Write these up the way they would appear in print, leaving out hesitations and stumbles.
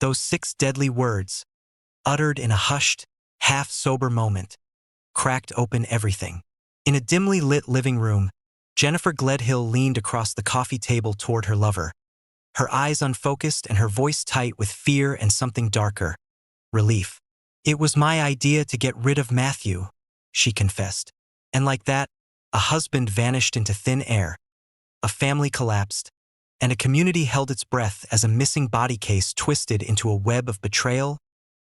Those 6 deadly words, uttered in a hushed, half-sober moment, cracked open everything. In a dimly lit living room, Jennifer Gledhill leaned across the coffee table toward her lover, her eyes unfocused and her voice tight with fear and something darker, relief. "It was my idea to get rid of Matthew," she confessed. And like that, a husband vanished into thin air, a family collapsed, and a community held its breath as a missing body case twisted into a web of betrayal,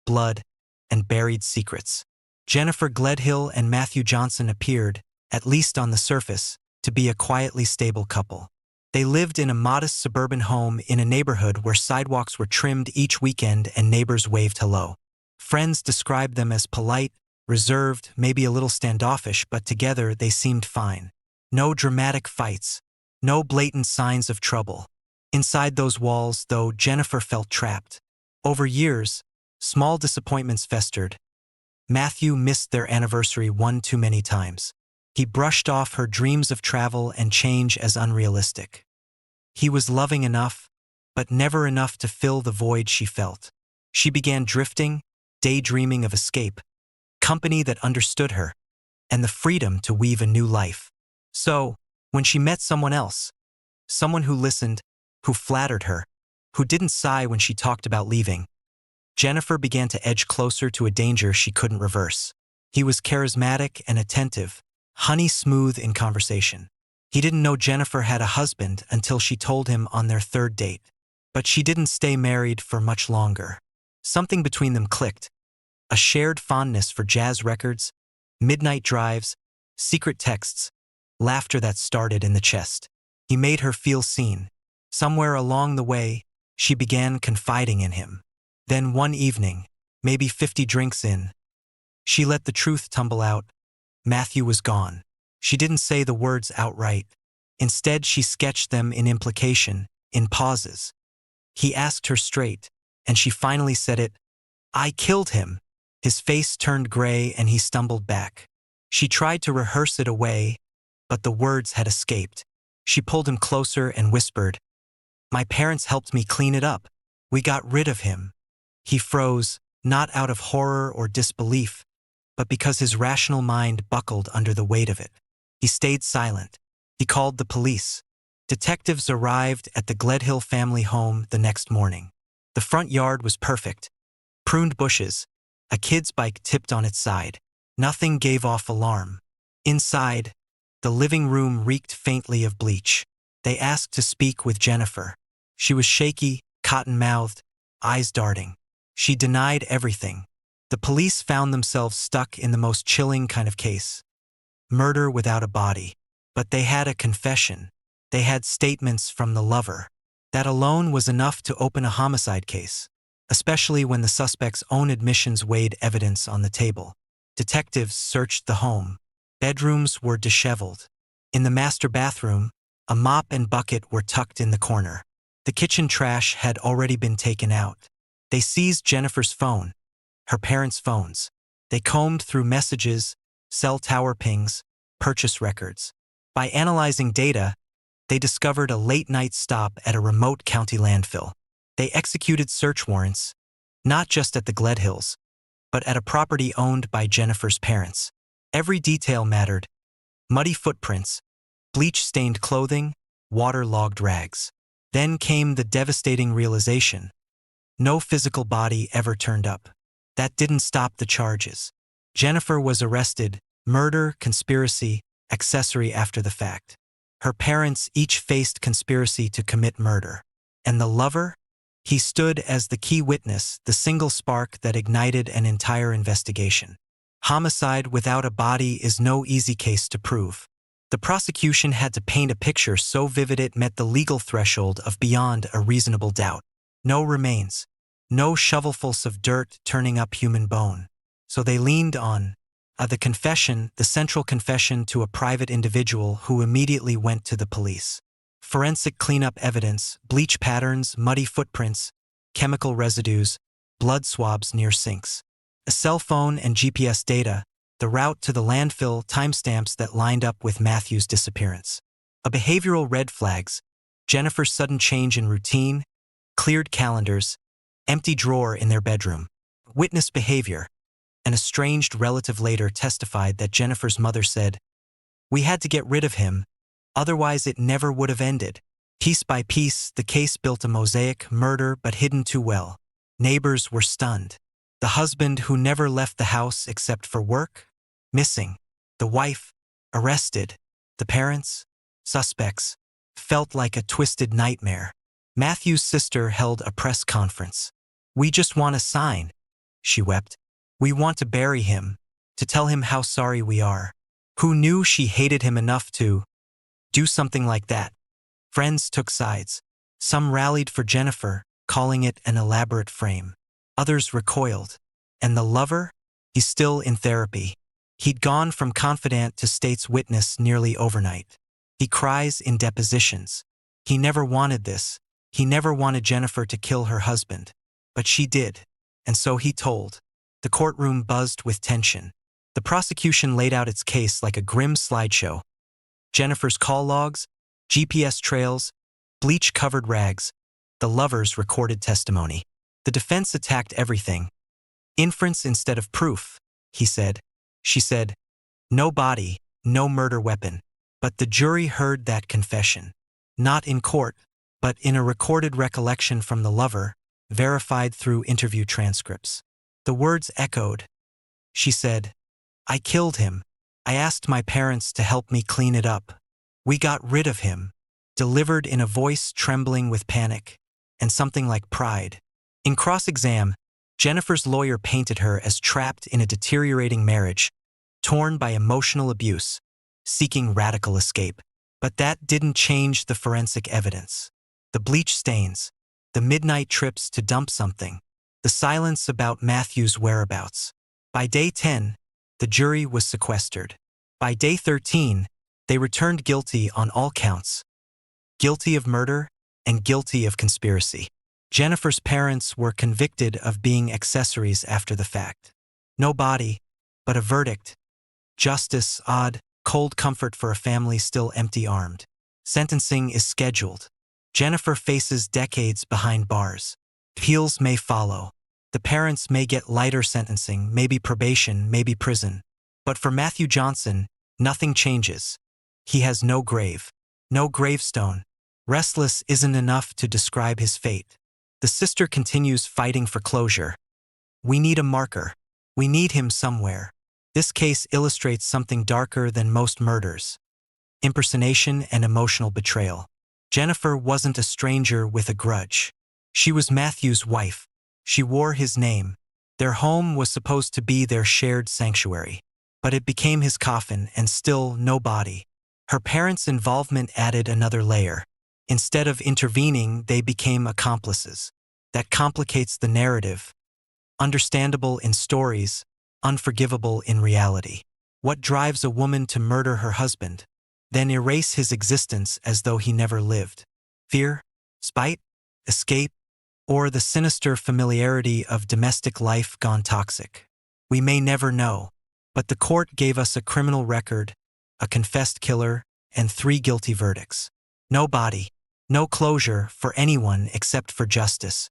blood, and buried secrets. Jennifer Gledhill and Matthew Johnson appeared, at least on the surface, to be a quietly stable couple. They lived in a modest suburban home in a neighborhood where sidewalks were trimmed each weekend and neighbors waved hello. Friends described them as polite, reserved, maybe a little standoffish, but together they seemed fine. No dramatic fights, no blatant signs of trouble. Inside those walls, though, Jennifer felt trapped. Over years, small disappointments festered. Matthew missed their anniversary one too many times. He brushed off her dreams of travel and change as unrealistic. He was loving enough, but never enough to fill the void she felt. She began drifting, daydreaming of escape, company that understood her, and the freedom to weave a new life. So, when she met someone else, someone who listened, who flattered her, who didn't sigh when she talked about leaving, Jennifer began to edge closer to a danger she couldn't reverse. He was charismatic and attentive, honey smooth in conversation. He didn't know Jennifer had a husband until she told him on their 3rd date. But she didn't stay married for much longer. Something between them clicked. A shared fondness for jazz records, midnight drives, secret texts, laughter that started in the chest. He made her feel seen. Somewhere along the way, she began confiding in him. Then one evening, maybe 50 drinks in, she let the truth tumble out. Matthew was gone. She didn't say the words outright. Instead, she sketched them in implication, in pauses. He asked her straight, and she finally said it. "I killed him." His face turned gray and he stumbled back. She tried to rehearse it away, but the words had escaped. She pulled him closer and whispered, "My parents helped me clean it up. We got rid of him." He froze, not out of horror or disbelief, but because his rational mind buckled under the weight of it. He stayed silent. He called the police. Detectives arrived at the Gledhill family home the next morning. The front yard was perfect. Pruned bushes, a kid's bike tipped on its side. Nothing gave off alarm. Inside, the living room reeked faintly of bleach. They asked to speak with Jennifer. She was shaky, cotton-mouthed, eyes darting. She denied everything. The police found themselves stuck in the most chilling kind of case. Murder without a body. But they had a confession. They had statements from the lover. That alone was enough to open a homicide case, especially when the suspect's own admissions weighed evidence on the table. Detectives searched the home. Bedrooms were disheveled. In the master bathroom, a mop and bucket were tucked in the corner. The kitchen trash had already been taken out. They seized Jennifer's phone, her parents' phones. They combed through messages, cell tower pings, purchase records. By analyzing data, they discovered a late-night stop at a remote county landfill. They executed search warrants, not just at the Gledhills, but at a property owned by Jennifer's parents. Every detail mattered. Muddy footprints, bleach-stained clothing, water-logged rags. Then came the devastating realization. No physical body ever turned up. That didn't stop the charges. Jennifer was arrested, murder, conspiracy, accessory after the fact. Her parents each faced conspiracy to commit murder. And the lover? He stood as the key witness, the single spark that ignited an entire investigation. Homicide without a body is no easy case to prove. The prosecution had to paint a picture so vivid it met the legal threshold of beyond a reasonable doubt. No remains. No shovelfuls of dirt turning up human bone. So they leaned on the confession, the central confession to a private individual who immediately went to the police. Forensic cleanup evidence, bleach patterns, muddy footprints, chemical residues, blood swabs near sinks. A cell phone and GPS data, the route to the landfill, timestamps that lined up with Matthew's disappearance. A behavioral red flags, Jennifer's sudden change in routine, cleared calendars, Empty drawer in their bedroom. Witness behavior. An estranged relative later testified that Jennifer's mother said, "We had to get rid of him, otherwise it never would have ended." Piece by piece, the case built a mosaic, murder but hidden too well. Neighbors were stunned. The husband who never left the house except for work? Missing. The wife? Arrested. The parents? Suspects. Felt like a twisted nightmare. Matthew's sister held a press conference. "We just want a sign," she wept. "We want to bury him, to tell him how sorry we are." Who knew she hated him enough to do something like that? Friends took sides. Some rallied for Jennifer, calling it an elaborate frame. Others recoiled. And the lover? He's still in therapy. He'd gone from confidant to state's witness nearly overnight. He cries in depositions. He never wanted this. He never wanted Jennifer to kill her husband. But she did. And so he told. The courtroom buzzed with tension. The prosecution laid out its case like a grim slideshow. Jennifer's call logs, GPS trails, bleach-covered rags. The lovers recorded testimony. The defense attacked everything. Inference instead of proof, he said. She said, "No body, no murder weapon." But the jury heard that confession. Not in court, but in a recorded recollection from the lover, verified through interview transcripts. The words echoed. She said, "I killed him. I asked my parents to help me clean it up. We got rid of him," delivered in a voice trembling with panic and something like pride. In cross-exam, Jennifer's lawyer painted her as trapped in a deteriorating marriage, torn by emotional abuse, seeking radical escape. But that didn't change the forensic evidence. The bleach stains, the midnight trips to dump something, the silence about Matthew's whereabouts. By day 10, the jury was sequestered. By day 13, they returned guilty on all counts. Guilty of murder and guilty of conspiracy. Jennifer's parents were convicted of being accessories after the fact. No body, but a verdict. Justice, odd, cold comfort for a family still empty-armed. Sentencing is scheduled. Jennifer faces decades behind bars. Appeals may follow. The parents may get lighter sentencing, maybe probation, maybe prison. But for Matthew Johnson, nothing changes. He has no grave, no gravestone. Restless isn't enough to describe his fate. The sister continues fighting for closure. "We need a marker. We need him somewhere." This case illustrates something darker than most murders. Impersonation and emotional betrayal. Jennifer wasn't a stranger with a grudge. She was Matthew's wife. She wore his name. Their home was supposed to be their shared sanctuary. But it became his coffin, and still no body. Her parents' involvement added another layer. Instead of intervening, they became accomplices. That complicates the narrative. Understandable in stories, unforgivable in reality. What drives a woman to murder her husband, then erase his existence as though he never lived? Fear? Spite? Escape? Or the sinister familiarity of domestic life gone toxic? We may never know. But the court gave us a criminal record, a confessed killer, and 3 guilty verdicts. No body, no closure for anyone except for justice.